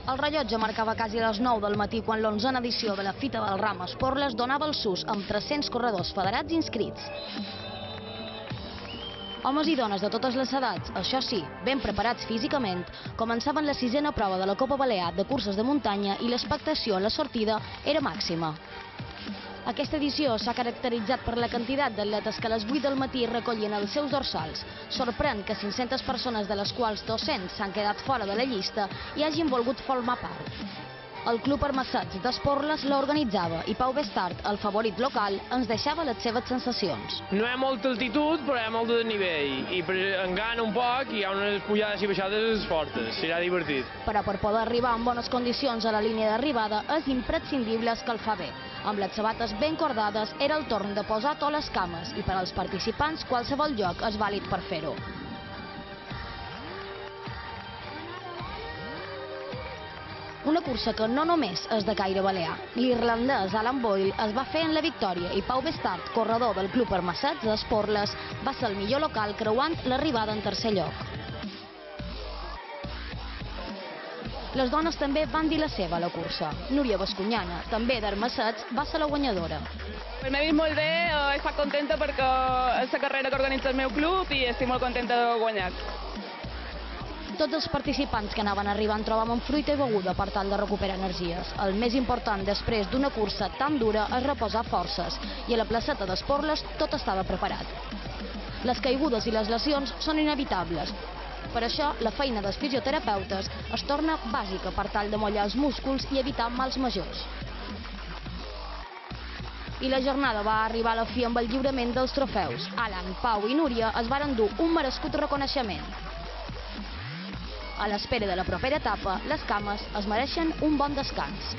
El rellotge marcava quasi les 9 del matí quan l'11a edició de la Fita del Ram Esporles donava el sus amb 300 corredors federats inscrits. Homes i dones de totes les edats, això sí, ben preparats físicament, començaven la 6a prova de la Copa Balear de curses de muntanya i l'expectació a la sortida era màxima. Aquesta edició s'ha caracteritzat per la quantitat d'atletes que a les 8 del matí recollien els seus dorsals. Sorprèn que 500 persones, de les quals 200 s'han quedat fora de la llista, hi hagin volgut formar part. El Club Armessats d'Esporles l'organitzava i Pau Bestart, el favorit local, ens deixava les seves sensacions. No hi ha molta altitud, però hi ha molt de nivell. I engana un poc i hi ha unes pujades i baixades fortes. Serà divertit. Però per poder arribar en bones condicions a la línia d'arribada és imprescindible escalfar bé. Amb les sabates ben cordades era el torn de posar to les cames i per als participants qualsevol lloc és vàlid per fer-ho. Una cursa que no només és de caire balear. L'irlandès Alan Boyle es va fer en la victòria i Pau Bestart, corredor del Club Armessats d'Esporles, va ser el millor local creuant l'arribada en tercer lloc. Les dones també van dir la seva a la cursa. Núria Bascunyana, també d'Armessats, va ser la guanyadora. M'he vist molt bé, he estat contenta perquè és la carrera que organitza el meu club i estic molt contenta de guanyar. Tots els participants que anaven arribant trobaven fruita i beguda per tal de recuperar energies. El més important després d'una cursa tan dura és reposar forces i a la placeta d'Esporles tot estava preparat. Les caigudes i les lesions són inevitables. Per això, la feina dels fisioterapeutes es torna bàsica per tal de mollar els músculs i evitar mals majors. I la jornada va arribar a la fi amb el lliurament dels trofeus. Alan, Pau i Núria es varen dur un merescut reconeixement. A l'espera de la propera etapa, les cames es mereixen un bon descans.